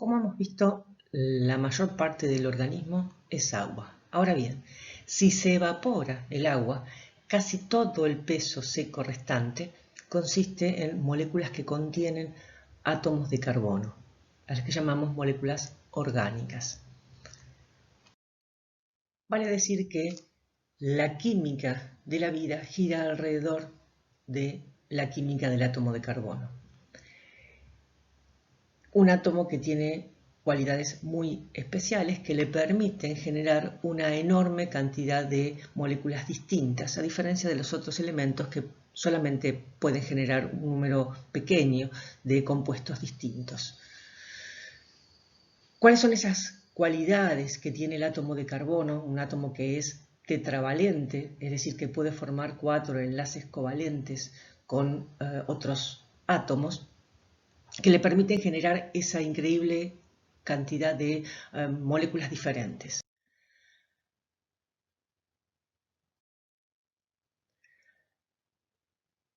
Como hemos visto, la mayor parte del organismo es agua. Ahora bien, si se evapora el agua, casi todo el peso seco restante consiste en moléculas que contienen átomos de carbono, a las que llamamos moléculas orgánicas. Vale decir que la química de la vida gira alrededor de la química del átomo de carbono. Un átomo que tiene cualidades muy especiales que le permiten generar una enorme cantidad de moléculas distintas, a diferencia de los otros elementos que solamente pueden generar un número pequeño de compuestos distintos. ¿Cuáles son esas cualidades que tiene el átomo de carbono? Un átomo que es tetravalente, es decir, que puede formar 4 enlaces covalentes con otros átomos, que le permiten generar esa increíble cantidad de moléculas diferentes.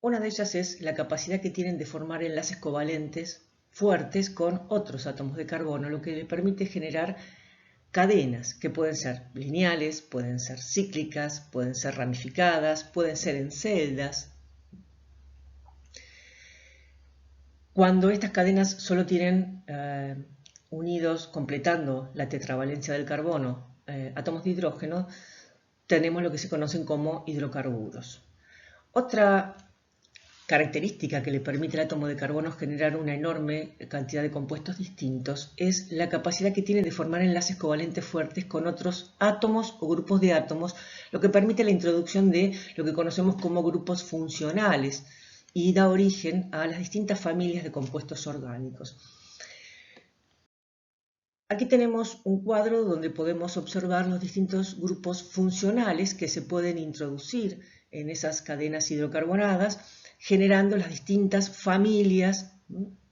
Una de ellas es la capacidad que tienen de formar enlaces covalentes fuertes con otros átomos de carbono, lo que le permite generar cadenas que pueden ser lineales, pueden ser cíclicas, pueden ser ramificadas, pueden ser en celdas. Cuando estas cadenas solo tienen unidos, completando la tetravalencia del carbono, átomos de hidrógeno, tenemos lo que se conocen como hidrocarburos. Otra característica que le permite al átomo de carbono generar una enorme cantidad de compuestos distintos es la capacidad que tiene de formar enlaces covalentes fuertes con otros átomos o grupos de átomos, lo que permite la introducción de lo que conocemos como grupos funcionales y da origen a las distintas familias de compuestos orgánicos. Aquí tenemos un cuadro donde podemos observar los distintos grupos funcionales que se pueden introducir en esas cadenas hidrocarbonadas, generando las distintas familias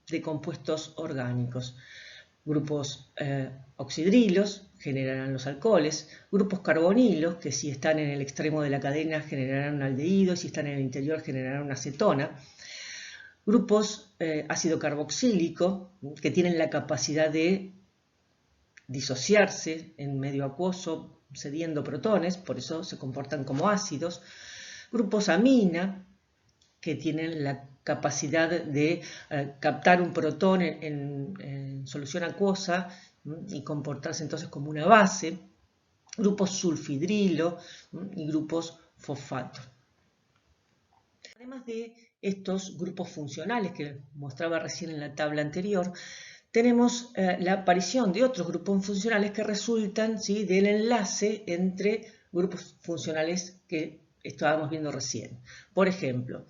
de compuestos orgánicos. Grupos oxidrilos generarán los alcoholes, grupos carbonilos, que si están en el extremo de la cadena generarán un aldehído, y si están en el interior generarán una acetona. Grupos ácido carboxílico, que tienen la capacidad de disociarse en medio acuoso cediendo protones, por eso se comportan como ácidos. Grupos amina, que tienen la capacidad de captar un protón en solución acuosa y comportarse entonces como una base. Grupos sulfidrilo y grupos fosfato. Además de estos grupos funcionales que mostraba recién en la tabla anterior, tenemos la aparición de otros grupos funcionales que resultan del enlace entre grupos funcionales que estábamos viendo recién. Por ejemplo,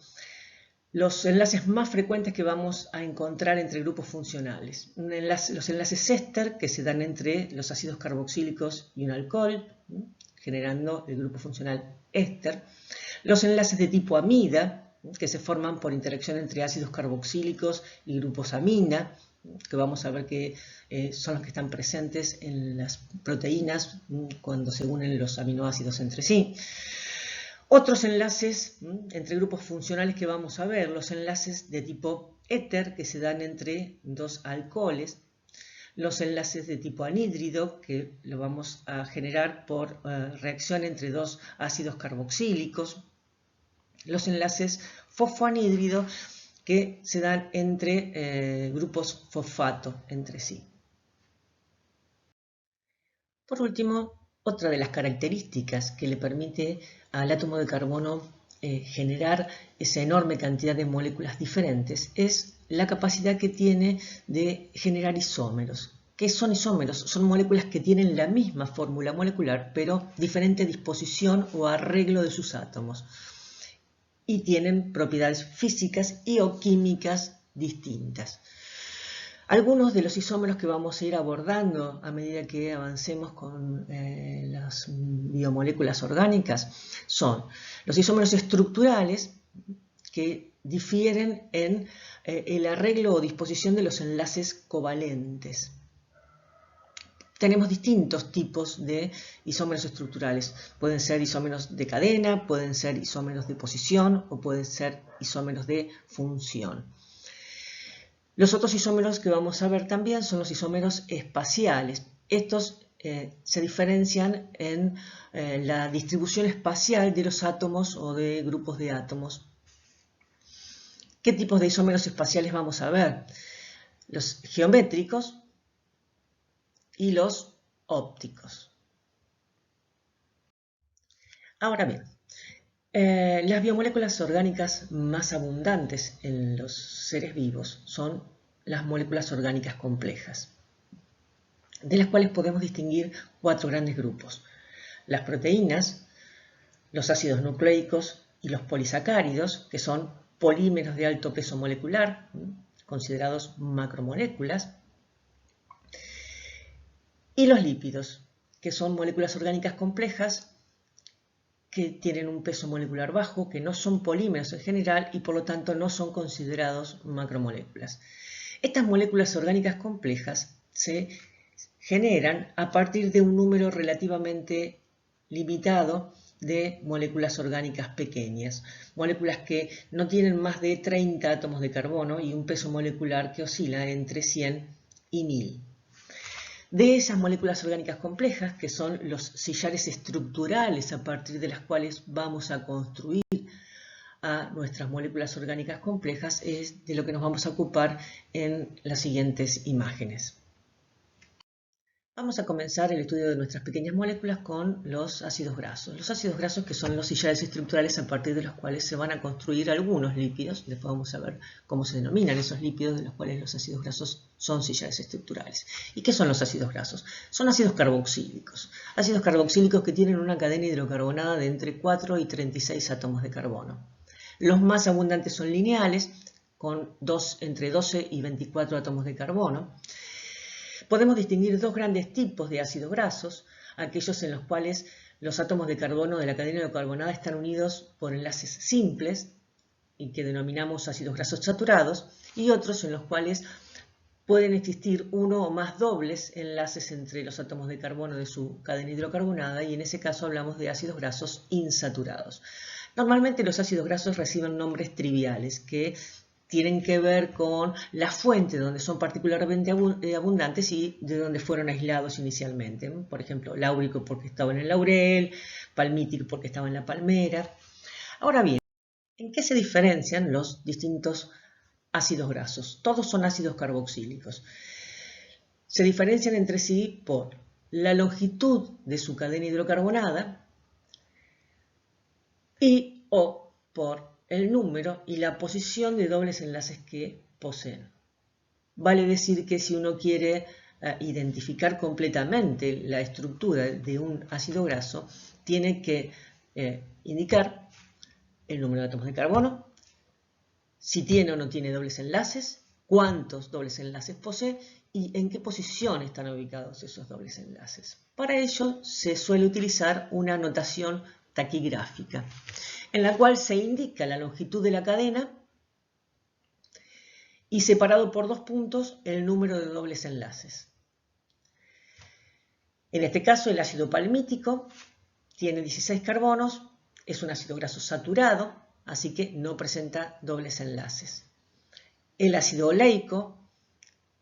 los enlaces más frecuentes que vamos a encontrar entre grupos funcionales. Los enlaces éster, que se dan entre los ácidos carboxílicos y un alcohol, generando el grupo funcional éster. Los enlaces de tipo amida, que se forman por interacción entre ácidos carboxílicos y grupos amina, que vamos a ver que son los que están presentes en las proteínas cuando se unen los aminoácidos entre sí. Otros enlaces entre grupos funcionales que vamos a ver, los enlaces de tipo éter, que se dan entre dos alcoholes, los enlaces de tipo anhídrido, que lo vamos a generar por reacción entre dos ácidos carboxílicos, los enlaces fosfoanhídrido, que se dan entre grupos fosfato entre sí. Por último, otra de las características que le permite al átomo de carbono generar esa enorme cantidad de moléculas diferentes es la capacidad que tiene de generar isómeros. ¿Qué son isómeros? Son moléculas que tienen la misma fórmula molecular, pero diferente disposición o arreglo de sus átomos. Y tienen propiedades físicas y o químicas distintas. Algunos de los isómeros que vamos a ir abordando a medida que avancemos con las biomoléculas orgánicas son los isómeros estructurales, que difieren en el arreglo o disposición de los enlaces covalentes. Tenemos distintos tipos de isómeros estructurales. Pueden ser isómeros de cadena, pueden ser isómeros de posición o pueden ser isómeros de función. Los otros isómeros que vamos a ver también son los isómeros espaciales. Estos se diferencian en la distribución espacial de los átomos o de grupos de átomos. ¿Qué tipos de isómeros espaciales vamos a ver? Los geométricos y los ópticos. Ahora bien, las biomoléculas orgánicas más abundantes en los seres vivos son las moléculas orgánicas complejas, de las cuales podemos distinguir 4 grandes grupos: las proteínas, los ácidos nucleicos y los polisacáridos, que son polímeros de alto peso molecular, considerados macromoléculas, y los lípidos, que son moléculas orgánicas complejas que tienen un peso molecular bajo, que no son polímeros en general y por lo tanto no son considerados macromoléculas. Estas moléculas orgánicas complejas se generan a partir de un número relativamente limitado de moléculas orgánicas pequeñas, moléculas que no tienen más de 30 átomos de carbono y un peso molecular que oscila entre 100 y 1000. De esas moléculas orgánicas complejas, que son los sillares estructurales a partir de las cuales vamos a construir a nuestras moléculas orgánicas complejas, es de lo que nos vamos a ocupar en las siguientes imágenes. Vamos a comenzar el estudio de nuestras pequeñas moléculas con los ácidos grasos. Los ácidos grasos, que son los sillares estructurales a partir de los cuales se van a construir algunos lípidos. Después vamos a ver cómo se denominan esos lípidos de los cuales los ácidos grasos son sillares estructurales. ¿Y qué son los ácidos grasos? Son ácidos carboxílicos. Ácidos carboxílicos que tienen una cadena hidrocarbonada de entre 4 y 36 átomos de carbono. Los más abundantes son lineales, con entre 12 y 24 átomos de carbono. Podemos distinguir 2 grandes tipos de ácidos grasos: aquellos en los cuales los átomos de carbono de la cadena hidrocarbonada están unidos por enlaces simples y que denominamos ácidos grasos saturados, y otros en los cuales pueden existir uno o más dobles enlaces entre los átomos de carbono de su cadena hidrocarbonada, y en ese caso hablamos de ácidos grasos insaturados. Normalmente los ácidos grasos reciben nombres triviales que tienen que ver con la fuente donde son particularmente abundantes y de donde fueron aislados inicialmente. Por ejemplo, láurico porque estaba en el laurel, palmítico porque estaba en la palmera. Ahora bien, ¿en qué se diferencian los distintos ácidos grasos? Todos son ácidos carboxílicos. Se diferencian entre sí por la longitud de su cadena hidrocarbonada o por el número y la posición de dobles enlaces que poseen. Vale decir que si uno quiere identificar completamente la estructura de un ácido graso, tiene que indicar el número de átomos de carbono, si tiene o no tiene dobles enlaces, cuántos dobles enlaces posee y en qué posición están ubicados esos dobles enlaces. Para ello se suele utilizar una notación taquigráfica, en la cual se indica la longitud de la cadena y separado por 2 puntos el número de dobles enlaces. En este caso el ácido palmítico tiene 16 carbonos, es un ácido graso saturado, así que no presenta dobles enlaces. El ácido oleico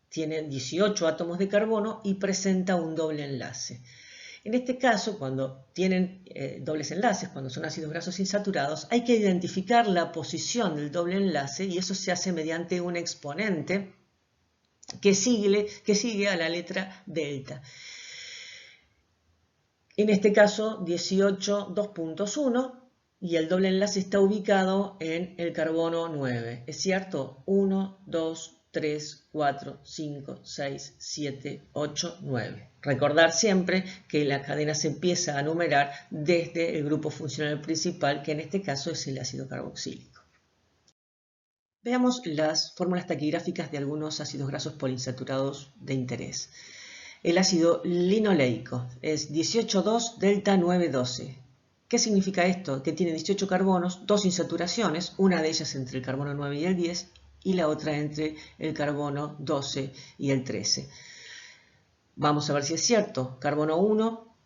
tiene 18 átomos de carbono y presenta un doble enlace. En este caso, cuando tienen dobles enlaces, cuando son ácidos grasos insaturados, hay que identificar la posición del doble enlace y eso se hace mediante un exponente que sigue a la letra delta. En este caso, 18, 2.1 y el doble enlace está ubicado en el carbono 9. ¿Es cierto? 1, 2, 3, 4, 5, 6, 7, 8, 9. Recordar siempre que la cadena se empieza a numerar desde el grupo funcional principal, que en este caso es el ácido carboxílico. Veamos las fórmulas taquigráficas de algunos ácidos grasos poliinsaturados de interés. El ácido linoleico es 18,2 delta 9,12. ¿Qué significa esto? Que tiene 18 carbonos, 2 insaturaciones, una de ellas entre el carbono 9 y el 10 y la otra entre el carbono 12 y el 13. Vamos a ver si es cierto. Carbono 1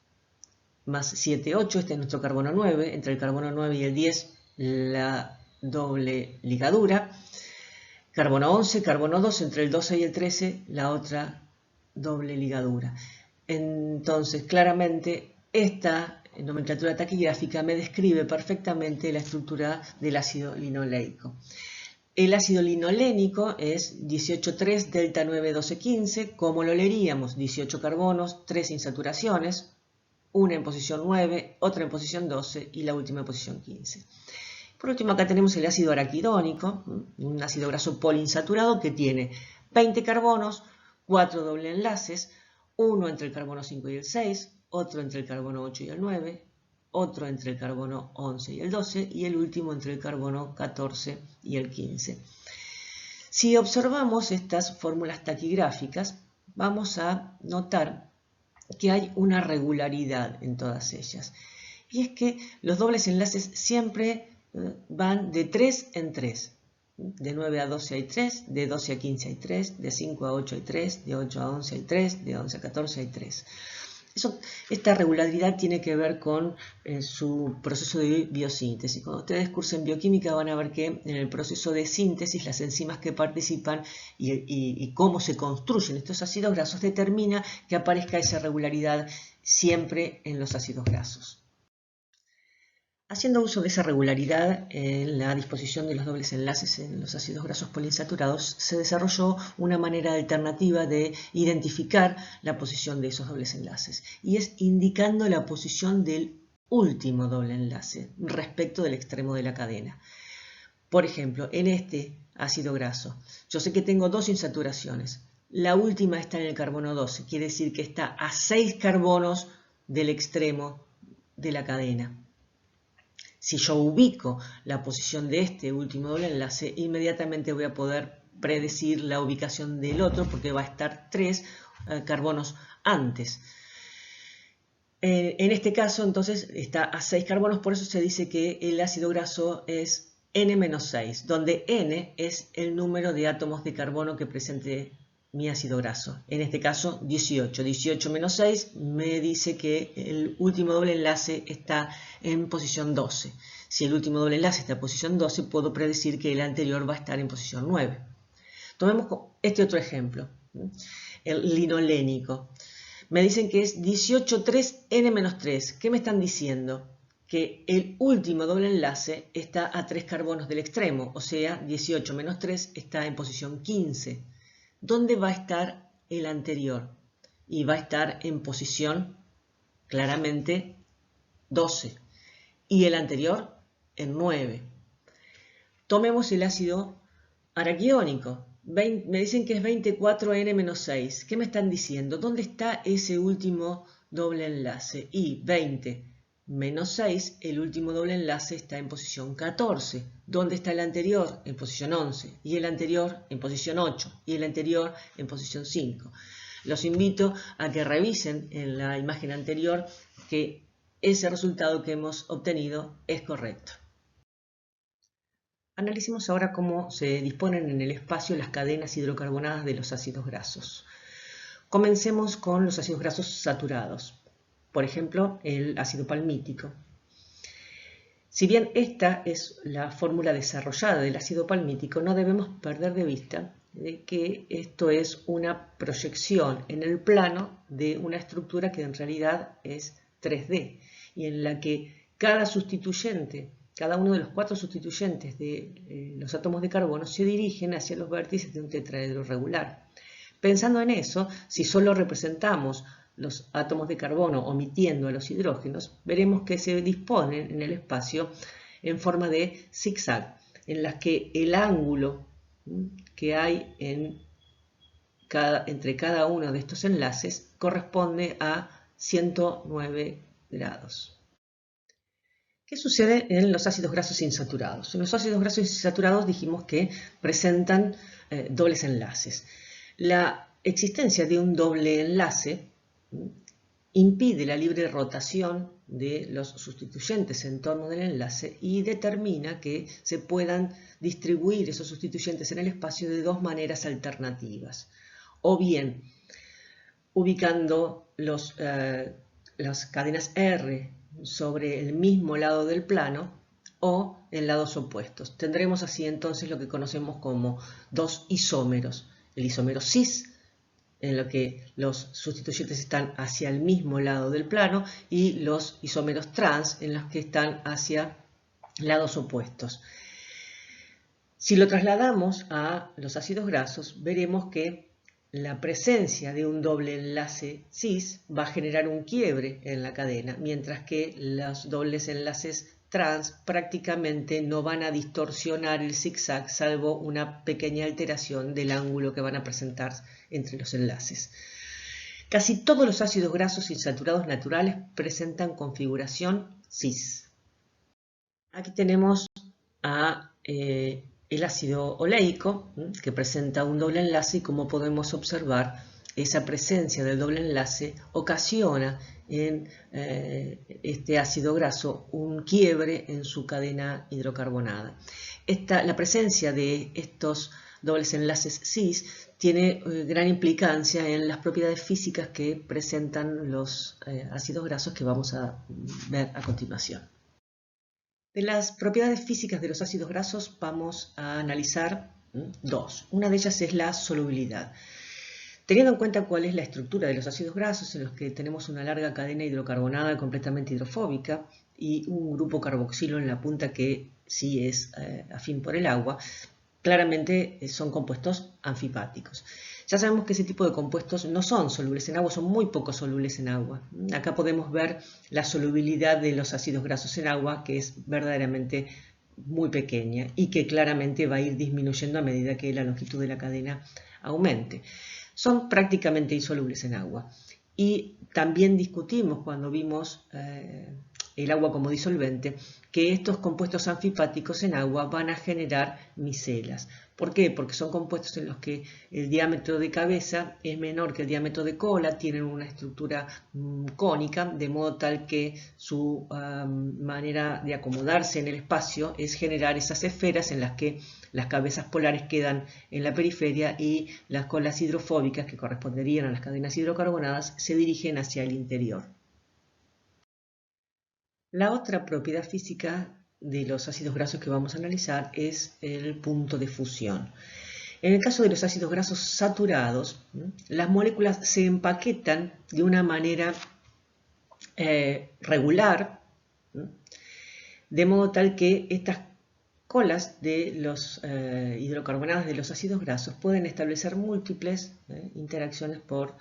más 7, 8, este es nuestro carbono 9, entre el carbono 9 y el 10 la doble ligadura. Carbono 11, carbono 2, entre el 12 y el 13, la otra doble ligadura. Entonces, claramente, esta nomenclatura taquigráfica me describe perfectamente la estructura del ácido linoleico. El ácido linolénico es 18,3 delta 9 12 15. ¿Cómo lo leeríamos? 18 carbonos, 3 insaturaciones, una en posición 9, otra en posición 12 y la última en posición 15. Por último, acá tenemos el ácido araquidónico, un ácido graso poliinsaturado que tiene 20 carbonos, 4 doble enlaces, uno entre el carbono 5 y el 6, otro entre el carbono 8 y el 9, otro entre el carbono 11 y el 12 y el último entre el carbono 14 y el 15. Si observamos estas fórmulas taquigráficas, vamos a notar que hay una regularidad en todas ellas. Y es que los dobles enlaces siempre van de 3 en 3. De 9 a 12 hay 3, de 12 a 15 hay 3, de 5 a 8 hay 3, de 8 a 11 hay 3, de 11 a 14 hay 3. Esta regularidad tiene que ver con su proceso de biosíntesis. Cuando ustedes cursen bioquímica van a ver que en el proceso de síntesis las enzimas que participan y cómo se construyen estos ácidos grasos determina que aparezca esa regularidad siempre en los ácidos grasos. Haciendo uso de esa regularidad en la disposición de los dobles enlaces en los ácidos grasos poliinsaturados, se desarrolló una manera alternativa de identificar la posición de esos dobles enlaces, y es indicando la posición del último doble enlace respecto del extremo de la cadena. Por ejemplo, en este ácido graso, yo sé que tengo dos insaturaciones. La última está en el carbono 12, quiere decir que está a 6 carbonos del extremo de la cadena. Si yo ubico la posición de este último doble enlace, inmediatamente voy a poder predecir la ubicación del otro porque va a estar 3 carbonos antes. En este caso, entonces, está a 6 carbonos, por eso se dice que el ácido graso es N-6, donde N es el número de átomos de carbono que presente mi ácido graso. En este caso, 18. 18 menos 6 me dice que el último doble enlace está en posición 12. Si el último doble enlace está en posición 12, puedo predecir que el anterior va a estar en posición 9. Tomemos este otro ejemplo, el linolénico. Me dicen que es 18,3N-3. ¿Qué me están diciendo? Que el último doble enlace está a 3 carbonos del extremo, o sea, 18 menos 3 está en posición 15. ¿Dónde va a estar el anterior? Y va a estar en posición claramente 12. Y el anterior en 9. Tomemos el ácido araquidónico. Me dicen que es 24N-6. ¿Qué me están diciendo? ¿Dónde está ese último doble enlace? Y 20 menos 6, el último doble enlace está en posición 14. ¿Dónde está el anterior? En posición 11. Y el anterior en posición 8. Y el anterior en posición 5. Los invito a que revisen en la imagen anterior que ese resultado que hemos obtenido es correcto. Analicemos ahora cómo se disponen en el espacio las cadenas hidrocarbonadas de los ácidos grasos. Comencemos con los ácidos grasos saturados. Por ejemplo, el ácido palmítico. Si bien esta es la fórmula desarrollada del ácido palmítico, no debemos perder de vista que esto es una proyección en el plano de una estructura que en realidad es 3D y en la que cada uno de los 4 sustituyentes de los átomos de carbono se dirigen hacia los vértices de un tetraedro regular. Pensando en eso, si solo representamos los átomos de carbono omitiendo a los hidrógenos, veremos que se disponen en el espacio en forma de zigzag, en las que el ángulo que hay entre cada uno de estos enlaces corresponde a 109 grados. ¿Qué sucede en los ácidos grasos insaturados? En los ácidos grasos insaturados dijimos que presentan dobles enlaces. La existencia de un doble enlace impide la libre rotación de los sustituyentes en torno del enlace y determina que se puedan distribuir esos sustituyentes en el espacio de dos maneras alternativas. O bien ubicando las cadenas R sobre el mismo lado del plano, o en lados opuestos. Tendremos así entonces lo que conocemos como dos isómeros. El isómero cis, en lo que los sustituyentes están hacia el mismo lado del plano, y los isómeros trans, en los que están hacia lados opuestos. Si lo trasladamos a los ácidos grasos, veremos que la presencia de un doble enlace cis va a generar un quiebre en la cadena, mientras que los dobles enlaces trans prácticamente no van a distorsionar el zigzag, salvo una pequeña alteración del ángulo que van a presentar entre los enlaces. Casi todos los ácidos grasos insaturados naturales presentan configuración cis. Aquí tenemos el ácido oleico, que presenta un doble enlace, y como podemos observar, esa presencia del doble enlace ocasiona en este ácido graso un quiebre en su cadena hidrocarbonada. La presencia de estos dobles enlaces cis tiene gran implicancia en las propiedades físicas que presentan los ácidos grasos que vamos a ver a continuación. De las propiedades físicas de los ácidos grasos vamos a analizar dos. Una de ellas es la solubilidad. Teniendo en cuenta cuál es la estructura de los ácidos grasos, en los que tenemos una larga cadena hidrocarbonada completamente hidrofóbica y un grupo carboxilo en la punta que sí es afín por el agua, claramente son compuestos anfipáticos. Ya sabemos que ese tipo de compuestos no son solubles en agua, son muy poco solubles en agua. Acá podemos ver la solubilidad de los ácidos grasos en agua, que es verdaderamente muy pequeña y que claramente va a ir disminuyendo a medida que la longitud de la cadena aumente. Son prácticamente insolubles en agua. Y también discutimos cuando vimos el agua como disolvente, que estos compuestos anfipáticos en agua van a generar micelas. ¿Por qué? Porque son compuestos en los que el diámetro de cabeza es menor que el diámetro de cola, tienen una estructura cónica, de modo tal que su manera de acomodarse en el espacio es generar esas esferas en las que las cabezas polares quedan en la periferia y las colas hidrofóbicas, que corresponderían a las cadenas hidrocarbonadas, se dirigen hacia el interior. La otra propiedad física de los ácidos grasos que vamos a analizar es el punto de fusión. En el caso de los ácidos grasos saturados, las moléculas se empaquetan de una manera regular, de modo tal que estas colas de los hidrocarbonados de los ácidos grasos pueden establecer múltiples interacciones por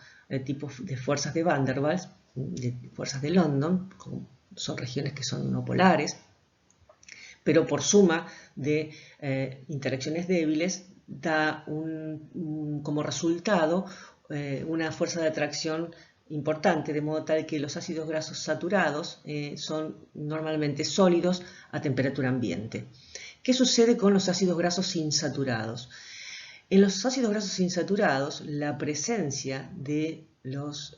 tipos de fuerzas de Van der Waals, de fuerzas de London, son regiones que son no polares, pero por suma de interacciones débiles da como resultado una fuerza de atracción importante, de modo tal que los ácidos grasos saturados son normalmente sólidos a temperatura ambiente. ¿Qué sucede con los ácidos grasos insaturados? En los ácidos grasos insaturados, la presencia de los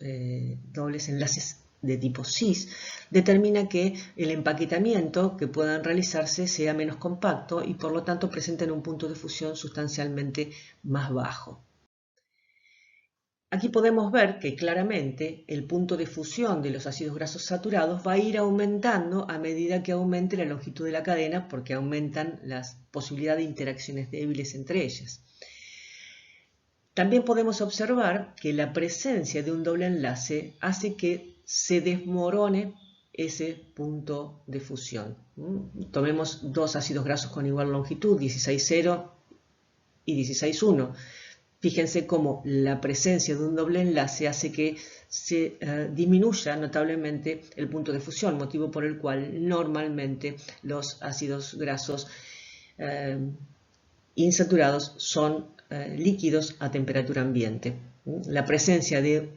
dobles enlaces de tipo cis determina que el empaquetamiento que puedan realizarse sea menos compacto y por lo tanto presenten un punto de fusión sustancialmente más bajo. Aquí podemos ver que claramente el punto de fusión de los ácidos grasos saturados va a ir aumentando a medida que aumente la longitud de la cadena, porque aumentan las posibilidades de interacciones débiles entre ellas. También podemos observar que la presencia de un doble enlace hace que se desmorone ese punto de fusión. Tomemos dos ácidos grasos con igual longitud, 16,0 y 16,1. Fíjense cómo la presencia de un doble enlace hace que se disminuya notablemente el punto de fusión, motivo por el cual normalmente los ácidos grasos insaturados son líquidos a temperatura ambiente. La presencia de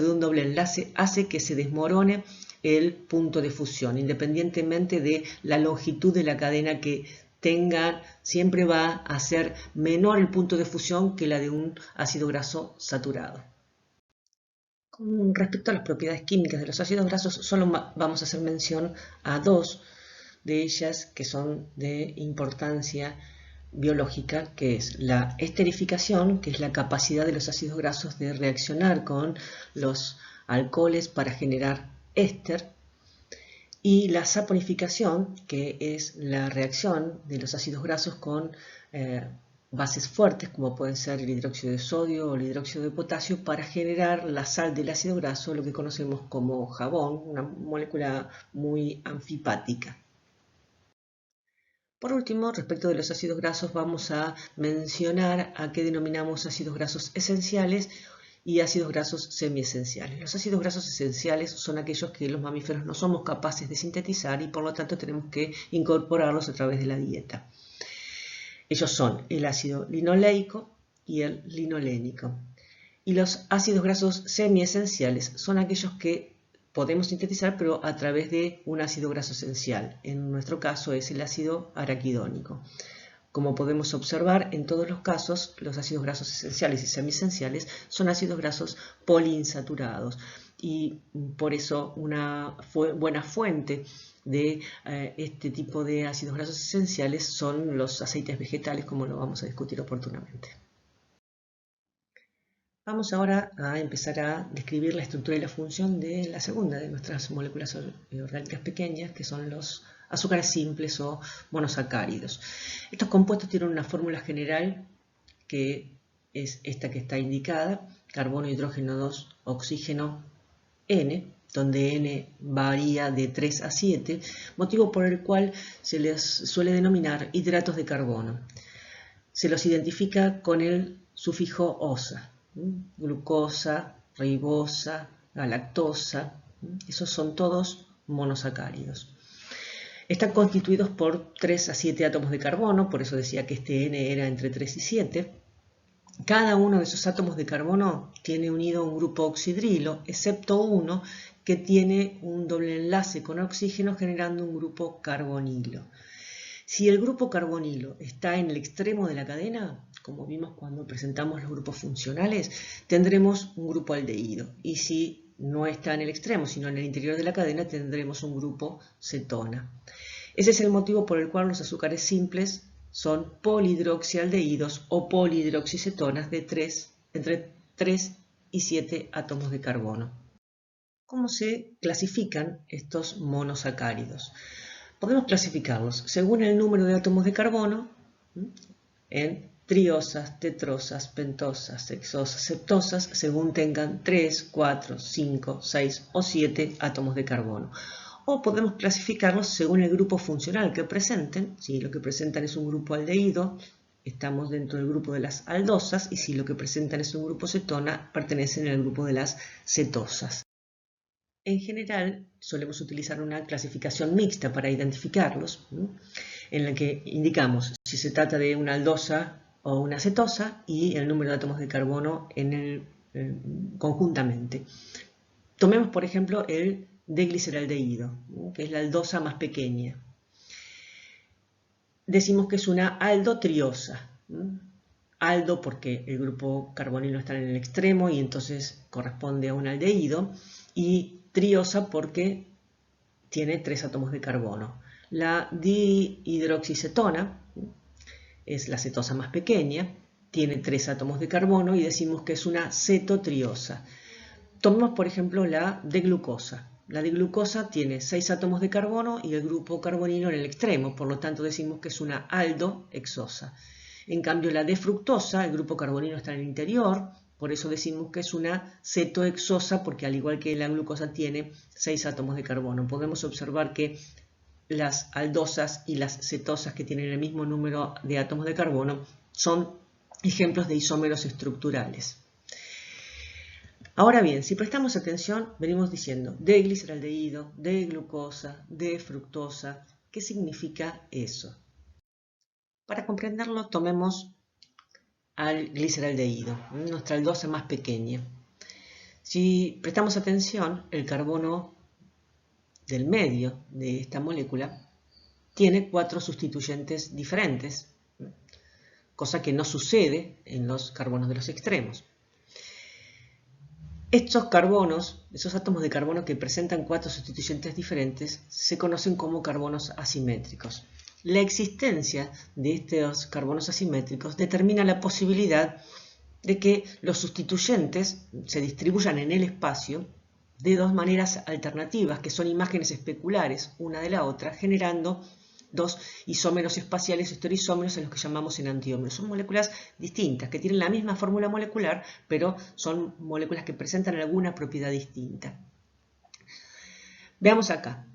un doble enlace hace que se desmorone el punto de fusión, independientemente de la longitud de la cadena que tenga, siempre va a ser menor el punto de fusión que la de un ácido graso saturado. Con respecto a las propiedades químicas de los ácidos grasos, solo vamos a hacer mención a dos de ellas que son de importancia biológica, que es la esterificación, que es la capacidad de los ácidos grasos de reaccionar con los alcoholes para generar éster, y la saponificación, que es la reacción de los ácidos grasos con bases fuertes, como pueden ser el hidróxido de sodio o el hidróxido de potasio, para generar la sal del ácido graso, lo que conocemos como jabón, una molécula muy anfipática. Por último, respecto de los ácidos grasos, vamos a mencionar a qué denominamos ácidos grasos esenciales y ácidos grasos semiesenciales. Los ácidos grasos esenciales son aquellos que los mamíferos no somos capaces de sintetizar y por lo tanto tenemos que incorporarlos a través de la dieta. Ellos son el ácido linoleico y el linolénico. Y los ácidos grasos semiesenciales son aquellos que podemos sintetizar, pero a través de un ácido graso esencial. En nuestro caso es el ácido araquidónico. Como podemos observar, en todos los casos, los ácidos grasos esenciales y semiesenciales son ácidos grasos poliinsaturados. Y por eso una buena fuente de este tipo de ácidos grasos esenciales son los aceites vegetales, como lo vamos a discutir oportunamente. Vamos ahora a empezar a describir la estructura y la función de la segunda de nuestras moléculas orgánicas pequeñas, que son los azúcares simples o monosacáridos. Estos compuestos tienen una fórmula general que es esta que está indicada, carbono, hidrógeno 2, oxígeno, N, donde N varía de 3 a 7, motivo por el cual se les suele denominar hidratos de carbono. Se los identifica con el sufijo osa, glucosa, ribosa, galactosa, esos son todos monosacáridos. Están constituidos por 3 a 7 átomos de carbono, por eso decía que este N era entre 3 y 7. Cada uno de esos átomos de carbono tiene unido un grupo oxidrilo, excepto uno que tiene un doble enlace con oxígeno generando un grupo carbonilo. Si el grupo carbonilo está en el extremo de la cadena, como vimos cuando presentamos los grupos funcionales, tendremos un grupo aldehído. Y si no está en el extremo, sino en el interior de la cadena, tendremos un grupo cetona. Ese es el motivo por el cual los azúcares simples son polihidroxialdehídos o polihidroxicetonas de entre 3 y 7 átomos de carbono. ¿Cómo se clasifican estos monosacáridos? Podemos clasificarlos según el número de átomos de carbono en triosas, tetrosas, pentosas, hexosas, septosas, según tengan 3, 4, 5, 6 o 7 átomos de carbono. O podemos clasificarlos según el grupo funcional que presenten. Si lo que presentan es un grupo aldehído, estamos dentro del grupo de las aldosas, y si lo que presentan es un grupo cetona, pertenecen al grupo de las cetosas. En general, solemos utilizar una clasificación mixta para identificarlos, en la que indicamos si se trata de una aldosa o una cetosa y el número de átomos de carbono conjuntamente. Tomemos, por ejemplo, el digliceraldehído, que es la aldosa más pequeña. Decimos que es una aldotriosa. Aldo porque el grupo carbonilo está en el extremo y entonces corresponde a un aldehído, y triosa porque tiene 3 átomos de carbono. La dihidroxicetona es la cetosa más pequeña, tiene 3 átomos de carbono y decimos que es una cetotriosa. Tomemos, por ejemplo, la D-glucosa. La D-glucosa tiene 6 átomos de carbono y el grupo carbonilo en el extremo, por lo tanto decimos que es una aldohexosa. En cambio, la D-fructosa, el grupo carbonilo está en el interior, por eso decimos que es una cetohexosa, porque al igual que la glucosa tiene 6 átomos de carbono. Podemos observar que las aldosas y las cetosas, que tienen el mismo número de átomos de carbono, son ejemplos de isómeros estructurales. Ahora bien, si prestamos atención, venimos diciendo D-gliceraldehído, D-glucosa, D-fructosa. ¿Qué significa eso? Para comprenderlo, tomemos al gliceraldehído, nuestra aldosa más pequeña. Si prestamos atención, el carbono del medio de esta molécula tiene 4 sustituyentes diferentes, cosa que no sucede en los carbonos de los extremos. Estos carbonos, esos átomos de carbono que presentan 4 sustituyentes diferentes, se conocen como carbonos asimétricos. La existencia de estos carbonos asimétricos determina la posibilidad de que los sustituyentes se distribuyan en el espacio de dos maneras alternativas, que son imágenes especulares una de la otra, generando dos isómeros espaciales, estereoisómeros, en los que llamamos enantiómeros. Son moléculas distintas, que tienen la misma fórmula molecular, pero son moléculas que presentan alguna propiedad distinta. Veamos acá.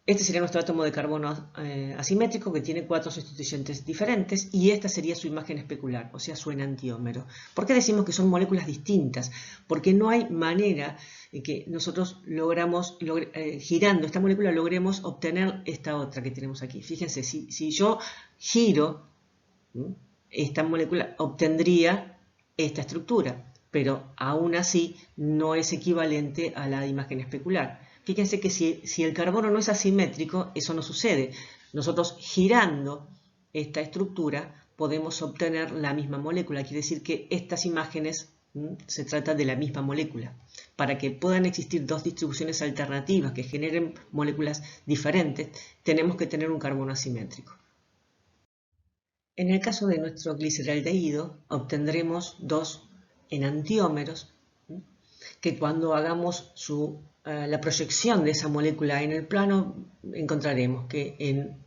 Este sería nuestro átomo de carbono asimétrico, que tiene 4 sustituyentes diferentes, y esta sería su imagen especular, o sea, su enantiómero. ¿Por qué decimos que son moléculas distintas? Porque no hay manera en que nosotros girando esta molécula logremos obtener esta otra que tenemos aquí. Fíjense, si yo giro esta molécula, obtendría esta estructura, pero aún así no es equivalente a la imagen especular. Fíjense que si el carbono no es asimétrico, eso no sucede. Nosotros girando esta estructura podemos obtener la misma molécula. Quiere decir que estas imágenes se trata de la misma molécula. Para que puedan existir dos distribuciones alternativas que generen moléculas diferentes, tenemos que tener un carbono asimétrico. En el caso de nuestro gliceraldehído, obtendremos dos enantiómeros que cuando hagamos la proyección de esa molécula en el plano, encontraremos que en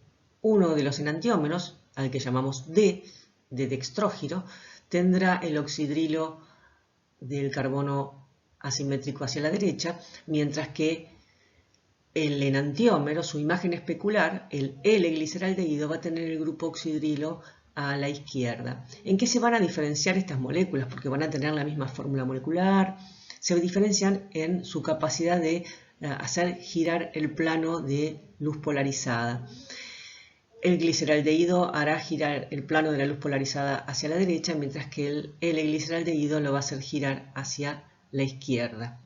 uno de los enantiómeros, al que llamamos D, de dextrógiro, tendrá el oxidrilo del carbono asimétrico hacia la derecha, mientras que el enantiómero, su imagen especular, el L-gliceraldehído, va a tener el grupo oxidrilo a la izquierda. ¿En qué se van a diferenciar estas moléculas? Porque van a tener la misma fórmula molecular. Se diferencian en su capacidad de hacer girar el plano de luz polarizada. El gliceraldehído hará girar el plano de la luz polarizada hacia la derecha, mientras que el L-gliceraldehído lo va a hacer girar hacia la izquierda.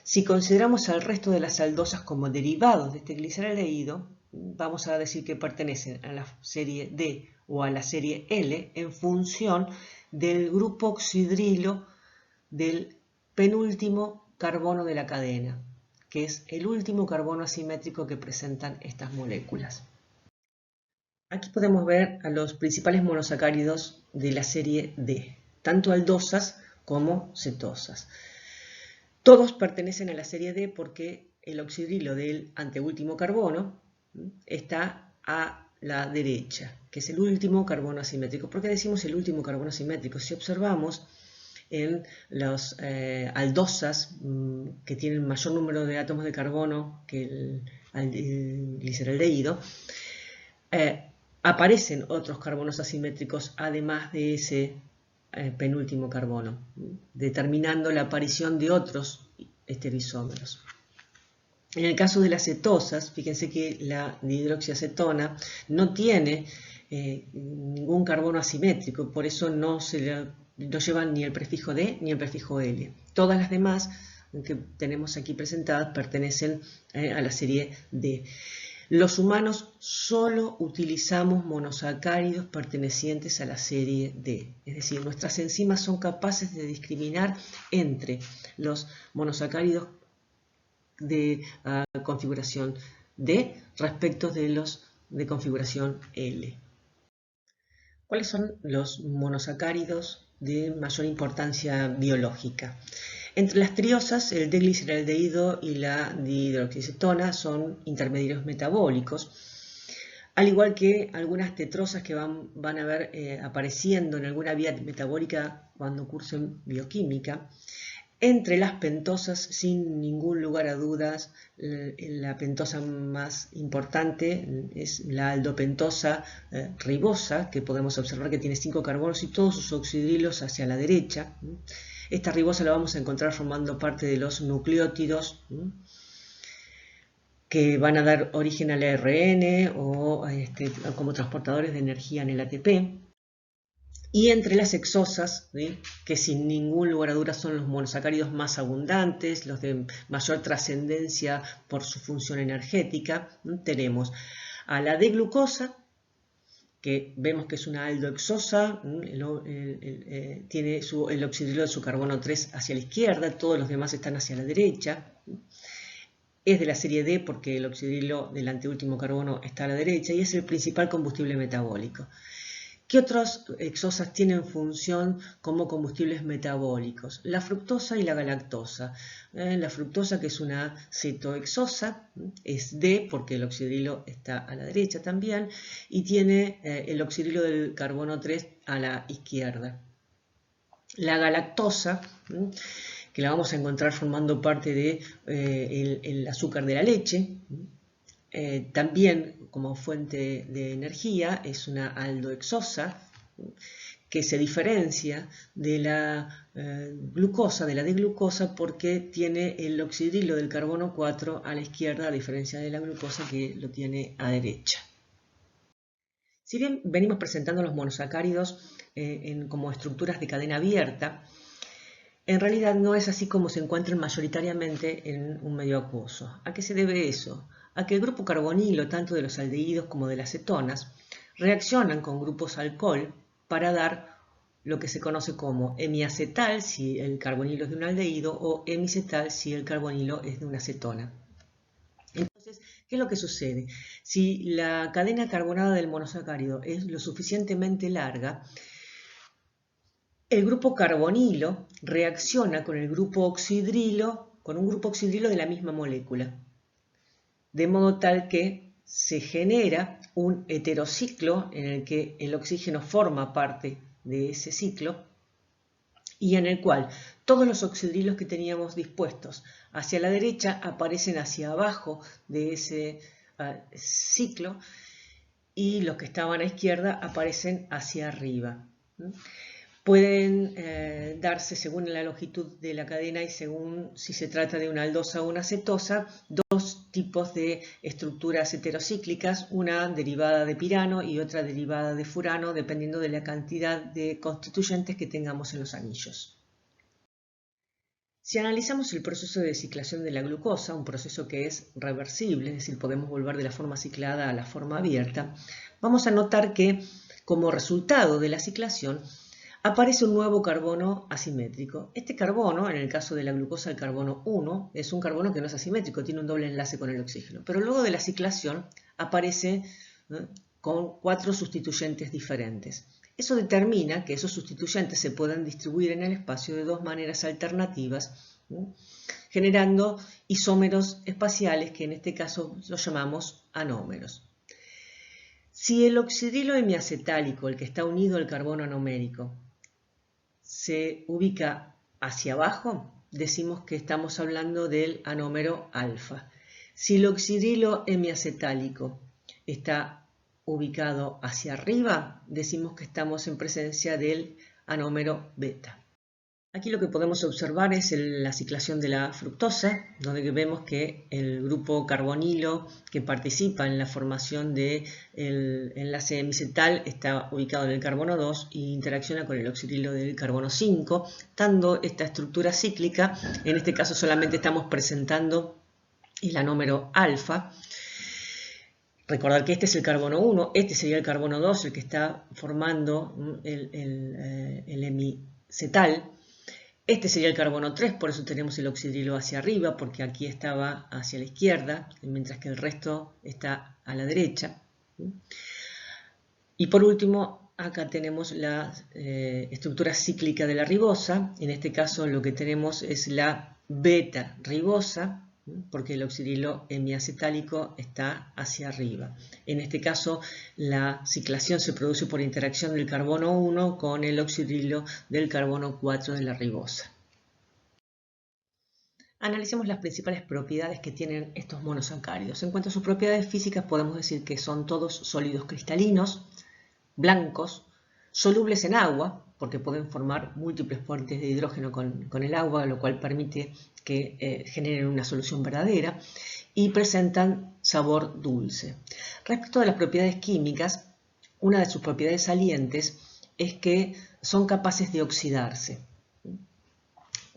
Si consideramos al resto de las aldosas como derivados de este gliceraldehído, vamos a decir que pertenecen a la serie D o a la serie L en función del grupo oxidrilo del penúltimo carbono de la cadena, que es el último carbono asimétrico que presentan estas moléculas. Aquí podemos ver a los principales monosacáridos de la serie D, tanto aldosas como cetosas. Todos pertenecen a la serie D porque el oxidrilo del anteúltimo carbono está a la derecha, que es el último carbono asimétrico. ¿Por qué decimos el último carbono asimétrico? Si observamos en las aldosas que tienen mayor número de átomos de carbono que el gliceraldehído, aparecen otros carbonos asimétricos además de ese penúltimo carbono, determinando la aparición de otros estereoisómeros. En el caso de las cetosas, fíjense que la dihidroxiacetona no tiene ningún carbono asimétrico, por eso no llevan ni el prefijo D ni el prefijo L. Todas las demás que tenemos aquí presentadas pertenecen a la serie D. Los humanos solo utilizamos monosacáridos pertenecientes a la serie D. Es decir, nuestras enzimas son capaces de discriminar entre los monosacáridos de configuración D respecto de los de configuración L. ¿Cuáles son los monosacáridos de mayor importancia biológica? Entre las triosas, el D-gliceraldehído y la dihidroxiacetona son intermediarios metabólicos, al igual que algunas tetrosas que van a ver apareciendo en alguna vía metabólica cuando cursen bioquímica. Entre las pentosas, sin ningún lugar a dudas, la pentosa más importante es la aldopentosa ribosa, que podemos observar que tiene 5 carbonos y todos sus oxidrilos hacia la derecha. Esta ribosa la vamos a encontrar formando parte de los nucleótidos que van a dar origen al ARN o como transportadores de energía en el ATP. Y entre las hexosas, que sin ningún lugar a dudas son los monosacáridos más abundantes, los de mayor trascendencia por su función energética, tenemos a la D-glucosa, que vemos que es una aldohexosa, tiene el oxidrilo de su carbono 3 hacia la izquierda, todos los demás están hacia la derecha. Es de la serie D porque el oxidrilo del anteúltimo carbono está a la derecha y es el principal combustible metabólico. ¿Qué otras hexosas tienen función como combustibles metabólicos? La fructosa y la galactosa. La fructosa, que es una cetohexosa, es D porque el oxidrilo está a la derecha también, y tiene el oxidrilo del carbono 3 a la izquierda. La galactosa, que la vamos a encontrar formando parte de el azúcar de la leche, también como fuente de energía es una aldohexosa que se diferencia de la glucosa, de la D-glucosa, porque tiene el oxidrilo del carbono 4 a la izquierda, a diferencia de la glucosa que lo tiene a derecha. Si bien venimos presentando los monosacáridos como estructuras de cadena abierta, en realidad no es así como se encuentran mayoritariamente en un medio acuoso. ¿A qué se debe eso? A que el grupo carbonilo, tanto de los aldehídos como de las cetonas, reaccionan con grupos alcohol para dar lo que se conoce como hemiacetal si el carbonilo es de un aldehído o hemicetal si el carbonilo es de una cetona. Entonces, ¿qué es lo que sucede? Si la cadena carbonada del monosacárido es lo suficientemente larga, el grupo carbonilo reacciona con el grupo oxidrilo, con un grupo oxidrilo de la misma molécula, de modo tal que se genera un heterociclo en el que el oxígeno forma parte de ese ciclo y en el cual todos los oxidrilos que teníamos dispuestos hacia la derecha aparecen hacia abajo de ese ciclo y los que estaban a la izquierda aparecen hacia arriba. Pueden darse según la longitud de la cadena y según si se trata de una aldosa o una cetosa, dos tipos de estructuras heterocíclicas, una derivada de pirano y otra derivada de furano, dependiendo de la cantidad de constituyentes que tengamos en los anillos. Si analizamos el proceso de ciclación de la glucosa, un proceso que es reversible, es decir, podemos volver de la forma ciclada a la forma abierta, vamos a notar que como resultado de la ciclación aparece un nuevo carbono asimétrico. Este carbono, en el caso de la glucosa, el carbono 1, es un carbono que no es asimétrico, tiene un doble enlace con el oxígeno. Pero luego de la ciclación aparece con 4 sustituyentes diferentes. Eso determina que esos sustituyentes se puedan distribuir en el espacio de dos maneras alternativas, generando isómeros espaciales que en este caso los llamamos anómeros. Si el oxidrilo hemiacetálico, el que está unido al carbono anomérico, se ubica hacia abajo, decimos que estamos hablando del anómero alfa. Si el oxidrilo hemiacetálico está ubicado hacia arriba, decimos que estamos en presencia del anómero beta. Aquí lo que podemos observar es la ciclación de la fructosa, donde vemos que el grupo carbonilo que participa en la formación del enlace hemicetal está ubicado en el carbono 2 e interacciona con el oxidrilo del carbono 5, dando esta estructura cíclica. En este caso solamente estamos presentando el anómero alfa. Recordar que este es el carbono 1, este sería el carbono 2, el que está formando el hemicetal. Este sería el carbono 3, por eso tenemos el oxidrilo hacia arriba, porque aquí estaba hacia la izquierda, mientras que el resto está a la derecha. Y por último, acá tenemos la estructura cíclica de la ribosa. En este caso lo que tenemos es la beta ribosa, porque el oxidrilo hemiacetálico está hacia arriba. En este caso, la ciclación se produce por interacción del carbono 1 con el oxidrilo del carbono 4 de la ribosa. Analicemos las principales propiedades que tienen estos monosacáridos. En cuanto a sus propiedades físicas, podemos decir que son todos sólidos cristalinos, blancos, solubles en agua, porque pueden formar múltiples fuentes de hidrógeno con el agua, lo cual permite que generen una solución verdadera, y presentan sabor dulce. Respecto a las propiedades químicas, una de sus propiedades salientes es que son capaces de oxidarse.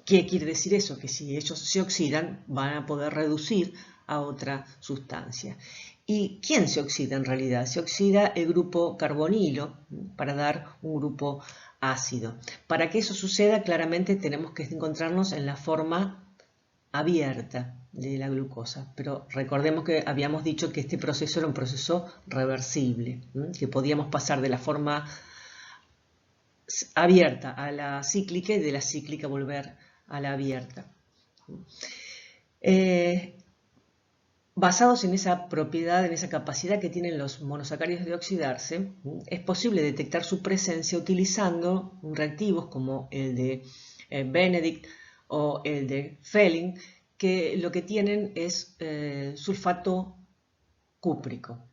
¿Qué quiere decir eso? Que si ellos se oxidan, van a poder reducir a otra sustancia. ¿Y quién se oxida en realidad? Se oxida el grupo carbonilo para dar un grupo ácido. Para que eso suceda, claramente tenemos que encontrarnos en la forma abierta de la glucosa. Pero recordemos que habíamos dicho que este proceso era un proceso reversible, que podíamos pasar de la forma abierta a la cíclica y de la cíclica volver a la abierta. Basados en esa propiedad, en esa capacidad que tienen los monosacáridos de oxidarse, es posible detectar su presencia utilizando reactivos como el de Benedict o el de Fehling, que lo que tienen es sulfato cúprico,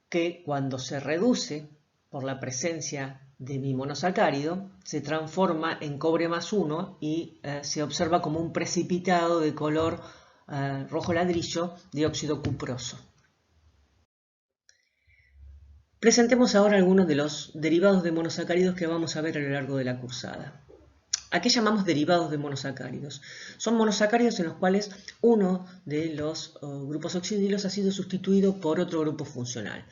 que cuando se reduce por la presencia de mi monosacárido, se transforma en cobre más 1 y se observa como un precipitado de color rojo ladrillo de óxido cuproso. Presentemos ahora algunos de los derivados de monosacáridos que vamos a ver a lo largo de la cursada. ¿A qué llamamos derivados de monosacáridos? Son monosacáridos en los cuales uno de los grupos oxidrilos ha sido sustituido por otro grupo funcional.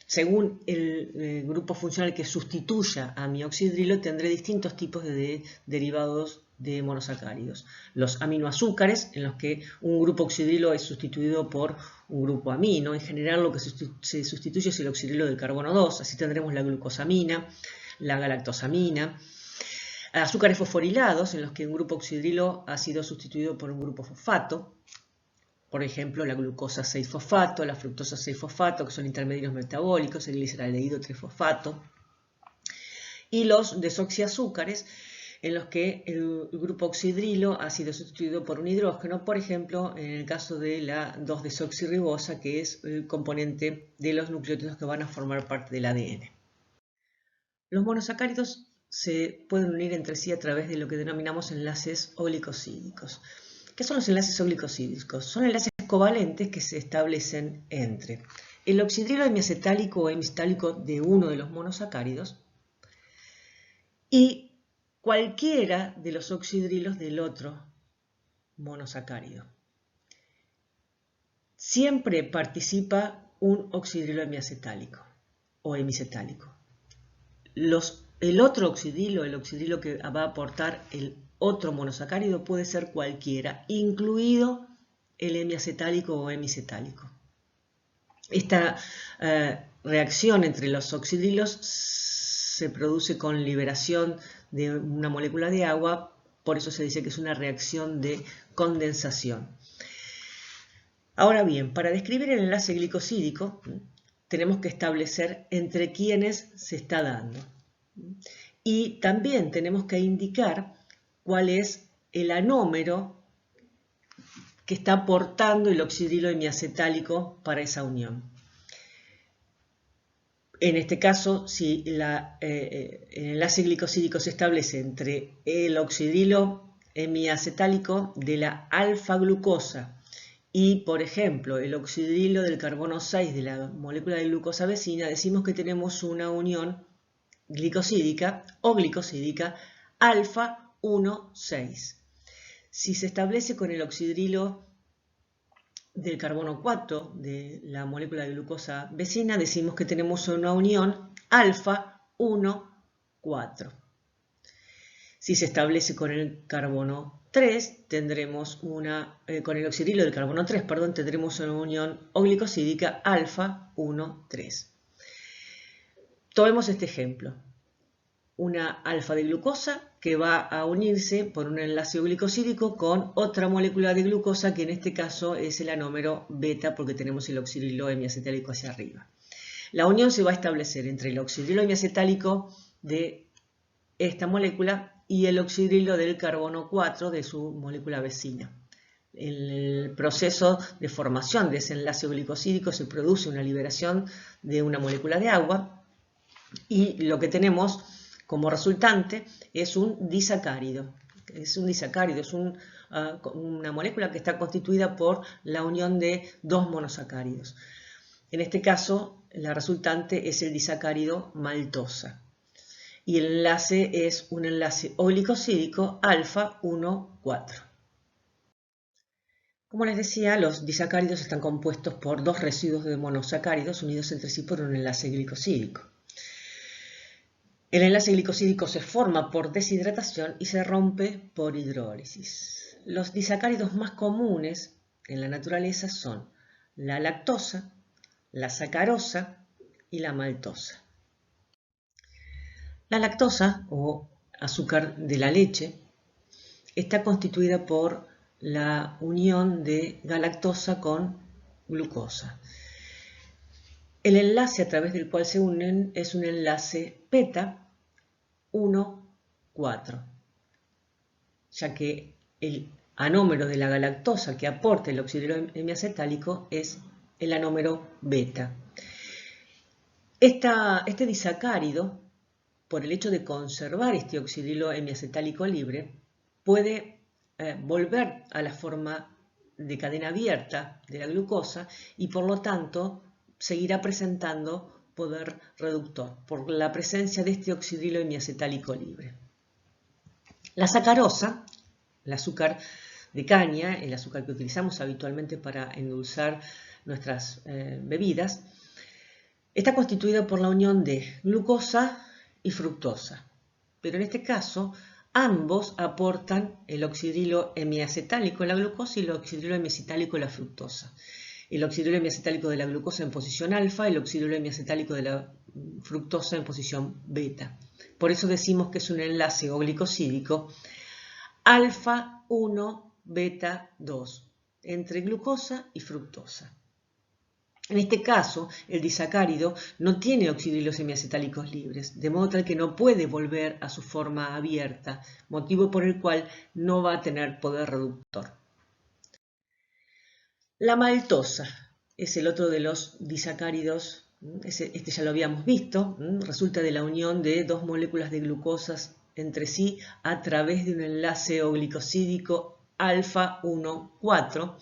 Según el grupo funcional que sustituya a mi oxidrilo, tendré distintos tipos de derivados de monosacáridos. Los aminoazúcares, en los que un grupo oxidrilo es sustituido por un grupo amino. En general lo que se sustituye es el oxidrilo del carbono 2, así tendremos la glucosamina, la galactosamina. Azúcares fosforilados, en los que un grupo oxidrilo ha sido sustituido por un grupo fosfato. Por ejemplo, la glucosa 6-fosfato, la fructosa 6-fosfato, que son intermediarios metabólicos, el gliceraldehído 3-fosfato. Y los desoxiazúcares, en los que el grupo oxidrilo ha sido sustituido por un hidrógeno, por ejemplo, en el caso de la 2-desoxirribosa, que es el componente de los nucleótidos que van a formar parte del ADN. Los monosacáridos se pueden unir entre sí a través de lo que denominamos enlaces oglicosídicos. ¿Qué son los enlaces oglicosídicos? Son enlaces covalentes que se establecen entre el oxidrilo hemiacetálico o hemicetálico de uno de los monosacáridos y cualquiera de los oxidrilos del otro monosacárido. Siempre participa un oxidrilo hemiacetálico o hemicetálico. El otro oxidrilo, el oxidrilo que va a aportar el otro monosacárido, puede ser cualquiera, incluido el hemiacetálico o hemicetálico. Esta reacción entre los oxidrilos se produce con liberación de una molécula de agua, por eso se dice que es una reacción de condensación. Ahora bien, para describir el enlace glicosídico, tenemos que establecer entre quiénes se está dando. Y también tenemos que indicar cuál es el anómero que está aportando el oxidrilo hemiacetálico para esa unión. En este caso, si el enlace glicosídico se establece entre el oxidrilo hemiacetálico de la alfa-glucosa y, por ejemplo, el oxidrilo del carbono 6 de la molécula de glucosa vecina, decimos que tenemos una unión glicosídica o glicosídica alfa 1,6. Si se establece con el oxidrilo del carbono 4 de la molécula de glucosa vecina, decimos que tenemos una unión alfa 1,4. Si se establece con el carbono 3, tendremos con el oxidrilo del carbono 3, tendremos una unión oglicosídica alfa 1,3. Tomemos este ejemplo. Una alfa de glucosa que va a unirse por un enlace glicosídico con otra molécula de glucosa, que en este caso es el anómero beta, porque tenemos el oxidrilo hemiacetálico hacia arriba. La unión se va a establecer entre el oxidrilo hemiacetálico de esta molécula y el oxidrilo del carbono 4 de su molécula vecina. En el proceso de formación de ese enlace glicosídico se produce una liberación de una molécula de agua y lo que tenemos como resultante es un disacárido. Es una molécula que está constituida por la unión de dos monosacáridos. En este caso, la resultante es el disacárido maltosa. Y el enlace es un enlace oglicosídico alfa 1,4. Como les decía, los disacáridos están compuestos por dos residuos de monosacáridos unidos entre sí por un enlace glicosídico. El enlace glicosídico se forma por deshidratación y se rompe por hidrólisis. Los disacáridos más comunes en la naturaleza son la lactosa, la sacarosa y la maltosa. La lactosa, o azúcar de la leche, está constituida por la unión de galactosa con glucosa. El enlace a través del cual se unen es un enlace beta 1,4, ya que el anómero de la galactosa que aporta el oxidilo hemiacetálico es el anómero beta. Este disacárido, por el hecho de conservar este oxidilo hemiacetálico libre, puede volver a la forma de cadena abierta de la glucosa y por lo tanto seguirá presentando poder reductor por la presencia de este oxidilo hemiacetálico libre. La sacarosa, el azúcar de caña, el azúcar que utilizamos habitualmente para endulzar nuestras bebidas, está constituida por la unión de glucosa y fructosa, pero en este caso ambos aportan el oxidilo hemiacetálico en la glucosa y el oxidilo hemiacetálico en la fructosa. El oxidilo hemiacetálico de la glucosa en posición alfa y el oxidilo hemiacetálico de la fructosa en posición beta. Por eso decimos que es un enlace glicosídico alfa 1, beta 2, entre glucosa y fructosa. En este caso, el disacárido no tiene oxidillos hemiacetálicos libres, de modo tal que no puede volver a su forma abierta, motivo por el cual no va a tener poder reductor. La maltosa es el otro de los disacáridos, este ya lo habíamos visto, resulta de la unión de dos moléculas de glucosas entre sí a través de un enlace glicosídico alfa 1,4.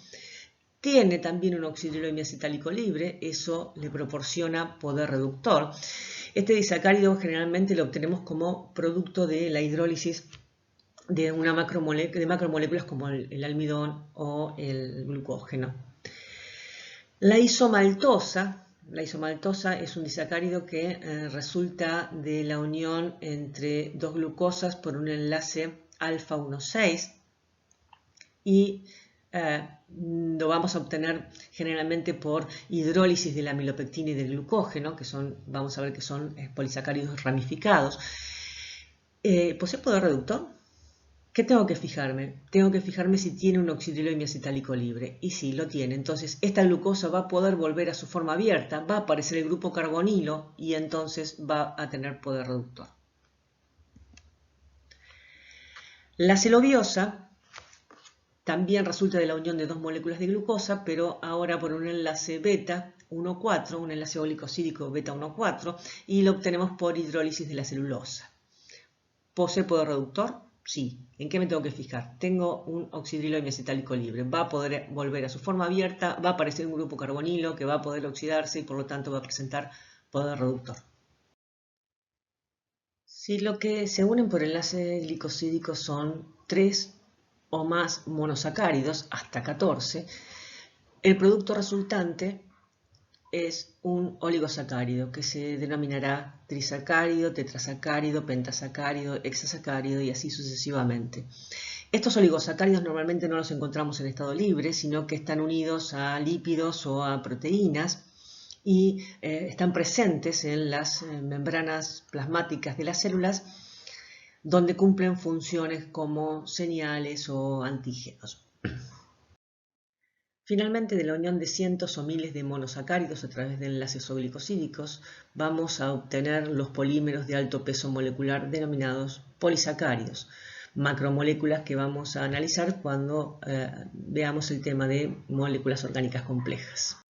Tiene también un oxidilo hemiacetálico libre, eso le proporciona poder reductor. Este disacárido generalmente lo obtenemos como producto de la hidrólisis de macromoléculas como el almidón o el glucógeno. La isomaltosa es un disacárido que resulta de la unión entre dos glucosas por un enlace alfa 1,6 y lo vamos a obtener generalmente por hidrólisis de la amilopectina y del glucógeno, que vamos a ver que son polisacáridos ramificados. ¿Posee poder reductor? ¿Qué tengo que fijarme? Tengo que fijarme si tiene un oxidilo hemiacetálico libre. Y sí, lo tiene. Entonces, esta glucosa va a poder volver a su forma abierta, va a aparecer el grupo carbonilo y entonces va a tener poder reductor. La celobiosa también resulta de la unión de dos moléculas de glucosa, pero ahora por un enlace beta 1,4, un enlace glicosídico beta 1,4, y lo obtenemos por hidrólisis de la celulosa. ¿Posee poder reductor? Sí. ¿En qué me tengo que fijar? Tengo un oxidilo hemiacetálico libre. Va a poder volver a su forma abierta, va a aparecer un grupo carbonilo que va a poder oxidarse y por lo tanto va a presentar poder reductor. Si lo que se unen por enlace glicosídico son 3 o más monosacáridos, hasta 14, el producto resultante es un oligosacárido que se denominará trisacárido, tetrasacárido, pentasacárido, hexasacárido y así sucesivamente. Estos oligosacáridos normalmente no los encontramos en estado libre, sino que están unidos a lípidos o a proteínas y están presentes en las membranas plasmáticas de las células, donde cumplen funciones como señales o antígenos. Finalmente, de la unión de cientos o miles de monosacáridos a través de enlaces glicosídicos, vamos a obtener los polímeros de alto peso molecular denominados polisacáridos, macromoléculas que vamos a analizar cuando veamos el tema de moléculas orgánicas complejas.